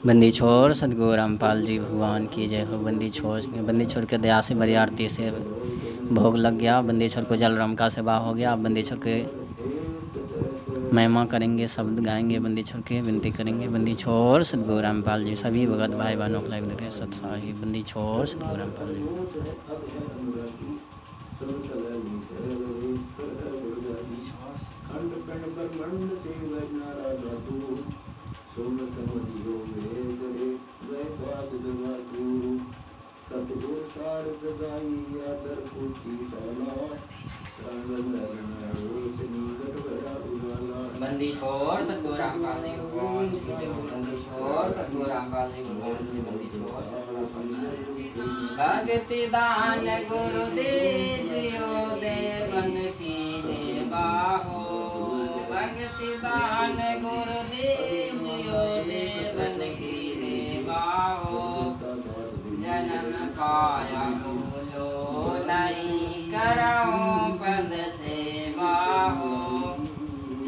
बंदी छोड़ सदगुरु रामपाल जी भगवान की जय हो। बंदी छोड़ के दया से बड़ी आरती से भोग लग गया। बंदी छोड़ को जल राम का सेवा हो गया। बंदी छोड़ के महिमा करेंगे, शब्द गाएंगे, बंदी छोड़ के विनती करेंगे। बंदी छोड़ सदगुरु रामपाल जी सभी भगत भाई बहनों को लाइव देख रहे सत्साही। बंदी छोड़ सदगुरु रामपाल जी। बंदी छोड़ सतगुरु रामपाल जी भगवान की जय हो। बंदी छोड़ सतगुरु रामपाल जी भगवान की। बंदी छोड़ सतगुरु रामपाल जी। भक्ति दान गुरु दीजियो देवन की देवा हो। भक्ति दान गुरु दीजियो देवन की देवा हो। जन्म पाया बोलो नहीं करो पद सेवा हो।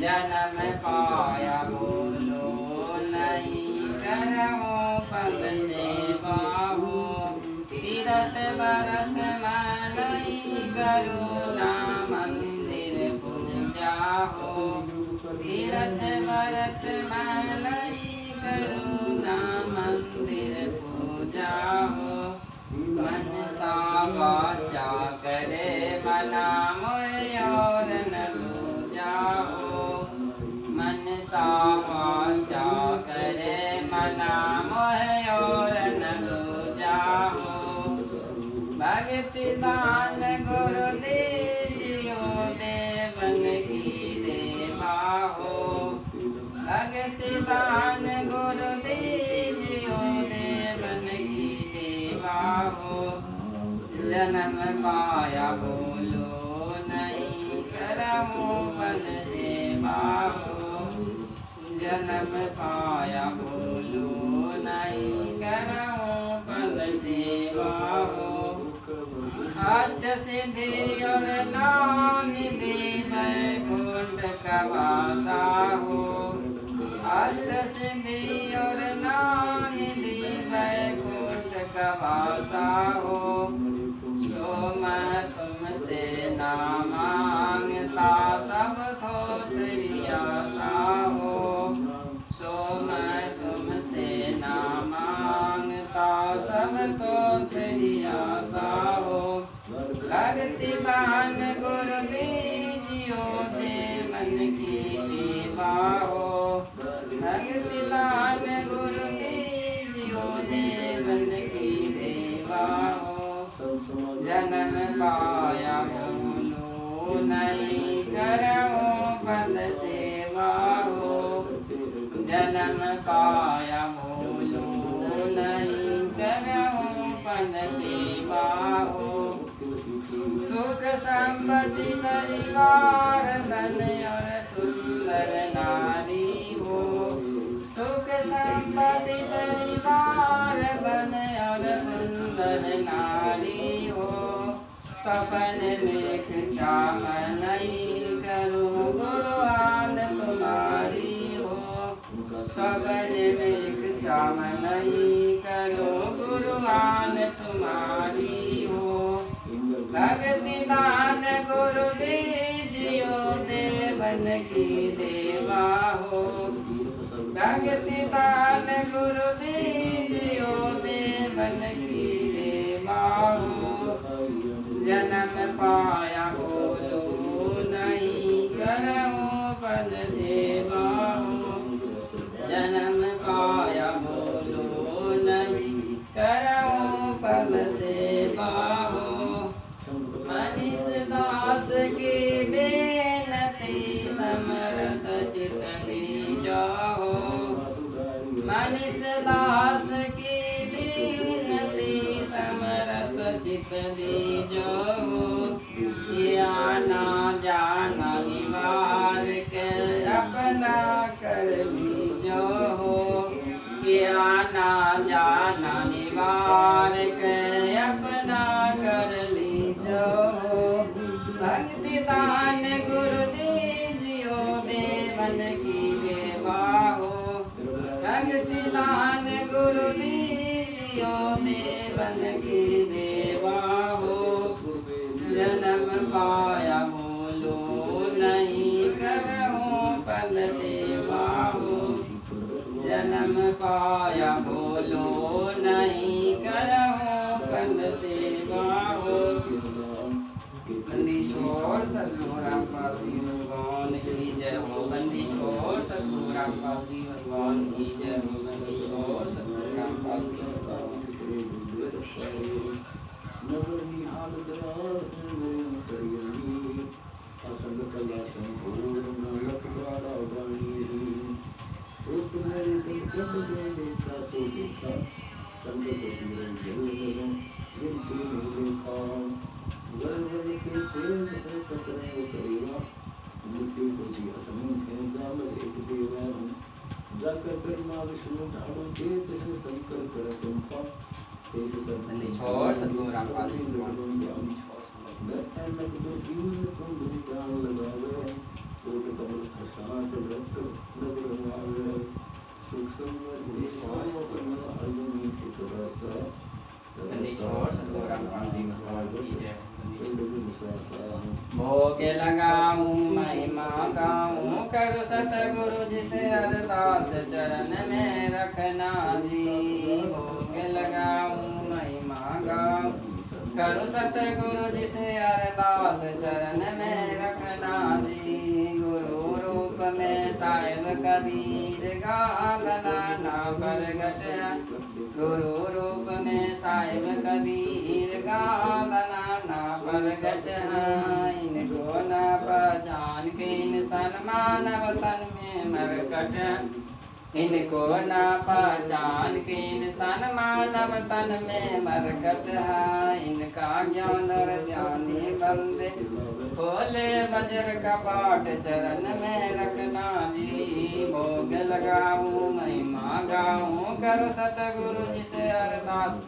जन्म पाया बोलो नहीं करो पद सेवा हो। तीरथ भरत मनई करुणा मंदिर पूजा हो। तीरथ भरत मनई करुणा मंदिर पूजा हो। मन सा वाचा करे मना मोय और न लूजा हो। मन सा वाचा करे मना मोह और न लूजा हो। भक्ति दान गुरु दीजियो देवन की देवा हो। भक्ति दान गुरु दीजियो देवन की देवा हो। जन्म पाया बोलो नहीं करो पद सेवा हो। जन्म पाया बोलो नहीं करो पद सेवा हो। अष्ट सिद्धि और नौ निधि वैकुंठ का वासा हो। अष्ट सिद्धि और नौ निधि वैकुंठ का वासा हो। सो मैं तुमसे ना मांगता सब तेरी आशा हो। सो मैं तुमसे ना मांगता सब तो तेरी आशा हो। भक्ति दान गुरु दीजियो देवन की देवा हो। भक्ति दान गुरु दीजियो देवन की देवा हो। जन्म पाया बोलो नहीं करो पद सेवा हो। जन्म पाया बोलो नहीं करो पद सेवा हो। सुख संपत्ति परिवार धन और सुंदर नारी हो। सुख संपत्ति परिवार धन और सुंदर नारी हो। सपन में इच्छा नहीं करो गुरुआन तुम्हारी हो। सपन में इच्छा नहीं करो गुरुआन तुम्हारी हो। भक्ति दान गुरु दीजियो देवन की देवा हो। भक्ति दान गुरु दीजियो देवन की देवा हो। जन्म पाया बोलो नहीं करो पद सेवा हो। जन्म पाया बोलो नहीं करो पद सेवा हो। मनीष दास की बेनती समरत चित दीजो। मनीष दास की बेनती समरत चित दीजो। ये आना जाना निवार के अपना कर लीजो। ये आना जाना निवार के अपना कर लीजो। भक्ति दान गुरु दीजियो देवन की देवा हो। भक्ति दान जो देवन के देवा हो, जन्म पाया बोलो नहीं करहूँ पद सेवा हो, जन्म पाया बोलो नहीं करहूँ पद सेवा हो। बंदी छोड़ सतगुरु रामपाल जी भगवान की जय हो, बंदी छोड़ सतगुरु रामपाल जी भगवान की जय हो, बंदी छोड़ सतगुरु रामपाल जी भगवान। छोड़ सतगुरु रामपाल जी भोग लगाऊं महिमा गाऊं करो सतगुरु जिसे अरदास चरण में रखना जी। भोग लगाऊं महिमा गाऊं करो सतगुरु जिसे अरदास चरण में रखना जी। गुरु रूप में साहिब कबीर गाना ना प्रगट, गुरु रूप में साहिब कबीर गाना ना प्रगट। इनको न पहचान के इंसान मानव तन में मरकट, इनको न पहचान के इंसान मानव तन में मरकट है। इनका ज्ञान और ध्यानी बंदे खोले वज्र का पाठ चरण में रखना जी। भोग लगाऊं महिमा गाऊं करो सतगुरु जिसे अरदास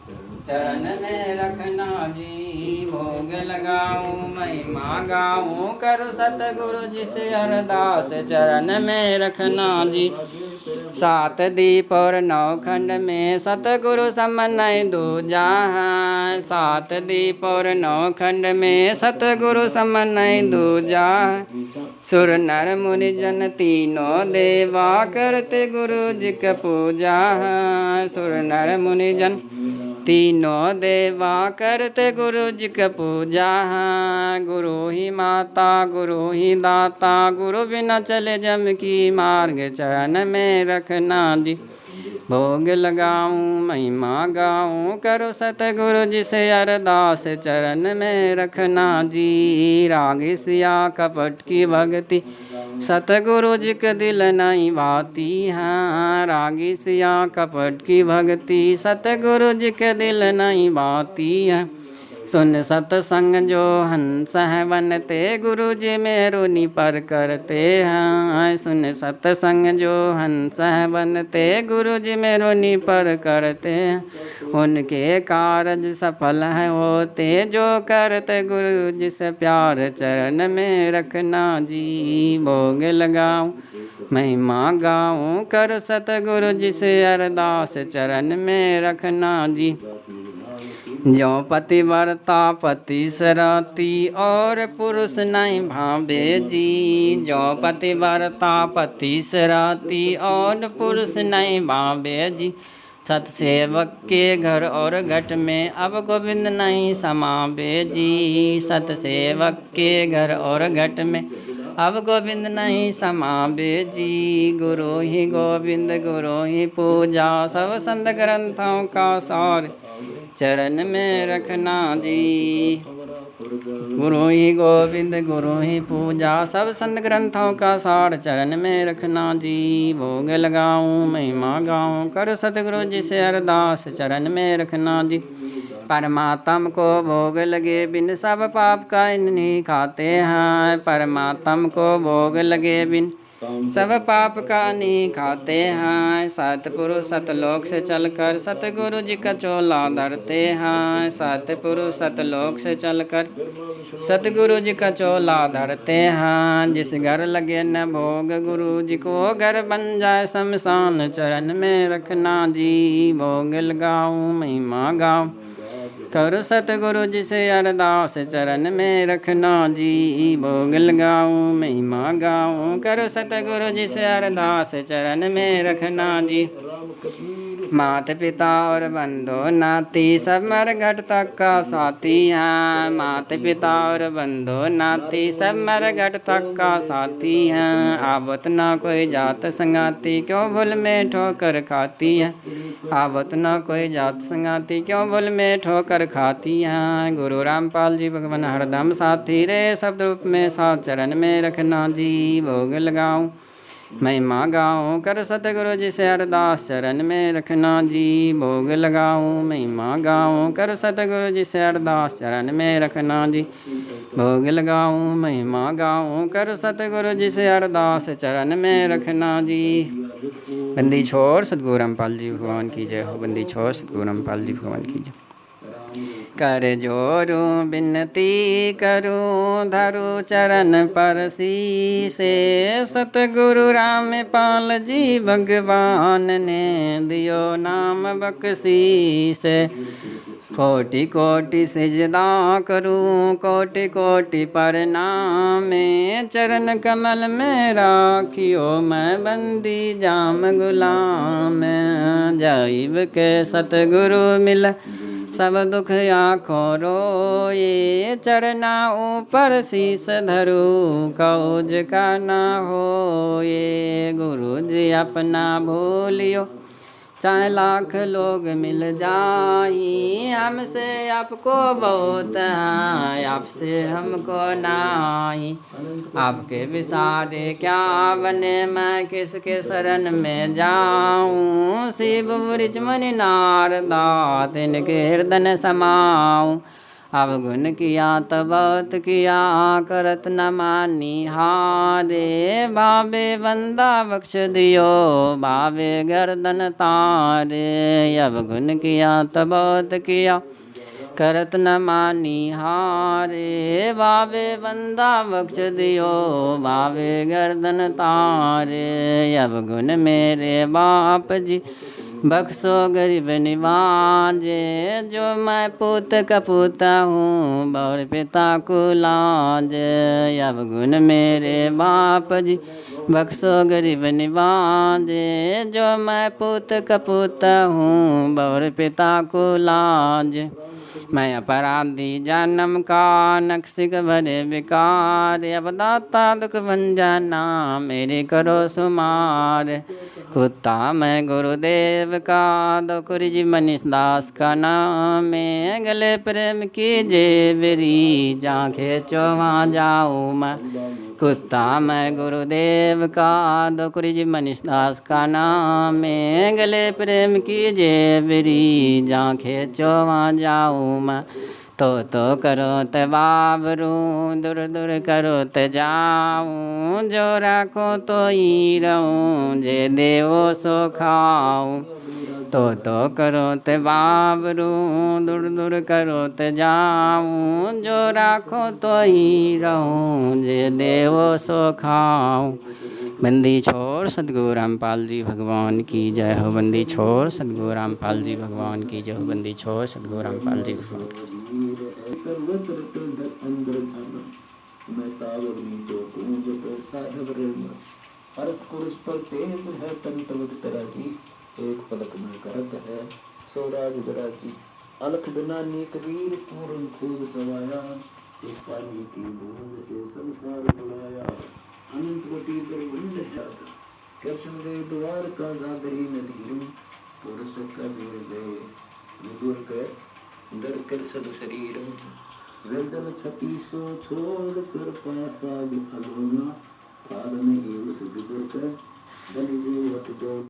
चरण में रखना जी। भोग लगाऊं महिमा गाऊं करो सतगुरु जिसे अरदास चरण में रखना जी। सात दीप और नौ खंड में सतगुरु समन्वय दूजा है, सात दीप और नौ खंड में सतगुरु समन्वय दूजा। सुर नर मुनि जन तीनों देवा करते गुरु जी का पूजा है, सुर नर मुनि जन तीनों देवा करते गुरु जी का पूजा है। गुरु ही माता गुरु ही दाता, गुरु बिना चले जम की मार्ग चरण में रखना जी। भोग लगाऊं महिमा गाऊं करो सतगुरु जिसे अरदास चरण में रखना जी। राग सिया कपट की भक्ति सतगुरु जी के दिल नहीं भाती है, रागी सिया कपट की भक्ति सतगुरु जी के दिल नहीं भाती है। सुन सतसंग जो हंस है बनते गुरु जी मेरो निपर करते हैं, सुन सतसंग जो हंस है बनते गुरु जी मेरो निपर करते हैं। उनके कारज सफल है होते जो करते गुरु जी से प्यार चरण में रखना जी। भोग लगाऊं महिमा गाऊं कर सतगुरु जी से अरदास चरण में रखना जी। जो पतिव्रता पति सराती और पुरुष नहीं भावे जी, जो पतिव्रता पति सराती और पुरुष नहीं भावे जी। सतसेवक के घर और घट में अब गोविंद नहीं समावे जी, सतसेवक के घर और घट में अब गोविंद नहीं समावे जी। गुरु ही गोविंद गुरु ही पूजा सब संत ग्रंथों का सार चरण में रखना जी। गुरु ही गोविंद गुरु ही पूजा सब संत ग्रंथों का सार चरण में रखना जी। भोग लगाऊं महिमा गाऊं कर सतगुरु जी से अरदास चरण में रखना जी। परमात्म को भोग लगे बिन सब पाप का इन्हीं खाते हैं, परमात्म को भोग लगे बिन सब पाप का नहीं खाते हैं, सतपुरुष सतलोक से चलकर सतगुरु जी का चोला धरते हैं। सतपुरुष सतलोक से चलकर सतगुरु जी का चोला धरते हैं। जिस घर लगे न भोग गुरु जी को घर बन जाए शमशान चरण में रखना जी। भोग लगाऊं महिमा गाऊं करो सतगुरु जी से अरदास चरण में रखना जी। भोग लगाऊं महिमा गाऊं करो सतगुरु जी से अरदास चरण में रखना जी। माता पिता और बंधु नाती सब मर घट तक का साथी हैं। माता पिता और बंधु नाती सब मर घट तक का साथी हैं। आवत ना कोई जात संगाती क्यों भूल में ठोकर खाती है। आवत ना कोई जात संगाती क्यों भूल में ठोकर खाती हैं। गुरु रामपाल जी भगवान हरदम साथी रे शब्द रूप में साथ चरण में रखना जी। भोग लगाऊं महिमा गाऊं कर सतगुरु जी से अरदास चरण में रखना जी। भोग लगाऊं महिमा गाऊं कर सतगुरु जी से अरदास चरण में रखना जी। भोग लगाऊं महिमा गाऊं कर सतगुरु जी से अरदास चरण में रखना जी। बंदी छोड़ सतगुरु रामपाल जी भगवान की जय हो। बंदी छोड़ सतगुरु रामपाल जी भगवान की जय। कर जोरूं बिनती करूं धरू चरण पर शीसे। सतगुरु रामपाल जी भगवान ने दियो नाम बख्शीस। कोटि कोटि सिजदा करूं कोटि कोटि प्रणाम। चरण कमल में राखियो मैं बंदी जाम गुलाम। जाइब के सतगुरु मिल सब दुख आँखों रोए। चरना ऊपर शीस धरू कौज का ना होए। गुरु जी अपना भूलियो चाहे लाख लोग मिल जाई। हमसे आपको बहुत है आपसे हमको नाही। आपके विसारे क्या बने मैं किसके शरण में जाऊं। शिव वृक्ष मणि नारदा तिनके हृदय समाऊं। अवगुण किया तब बहुत किया करत न मानी हारे। भावे बंदा बख्श दियो भावे गर्दन तारे। अवगुण किया तब बहुत किया करत न मानी हारे। भावे बंदा बख्श दियो भावे गर्दन तारे। अवगुण मेरे बाप जी बख्शो गरीब निवाजे। जो मैं पूत कपूता हूँ बौर पिता को लाज। अवगुण मेरे बाप जी बख्शो गरीब निवाजे। जो मैं पूत कपूता हूँ बौर पिता को लाज। मैं अपराधी जन्म का नक्सिक भरे विकार। अब दाता दुख बन जाना मेरे करो सुमार। कुत्ता मैं गुरुदेव का दोकुरी जी मनीष दास का नाम। गले प्रेम की जेवरी जहाँ खेचो वहाँ जाऊँ मैं। कुत्ता मैं गुरुदेव का दोकुरी जी मनीष दास का नाम। गले प्रेम की जेवरी जहाँ खेचो वहाँ जाऊँ मैं। तो करो ते बाबरू दूर दूर करो ते जाऊँ। जो राखो तो ही रहूँ जे देवो सो खाऊँ। तो करो ते बाबरू दूर दूर करो ते जाऊँ। जो राखो तो ही रहूँ जे देवो सो खाऊँ। बंदी छोड़ सतगुरु रामपाल जी भगवान की जय हो। बंदी छोड़ सतगुरु रामपाल जी भगवान की जय हो। बंदी छोड़ सतगुरु रामपाल जी भगवान की एक पलक में करत है स्वराज विराजी। अलख बिनानी कबीर पूर्ण खूब चवाया। एक पानी की बूंद से संसार बुलाया। अनंत कोटि ब्रह्मांड जात कृष्ण दे द्वार का जादरी नदीरू। पुरुष कबीर गए निगुर कर डर कर सब शरीर। वेदन छतीसो छोड़ कर पासा विफल होना। पार नहीं उस विदुर कर बन जीवत जो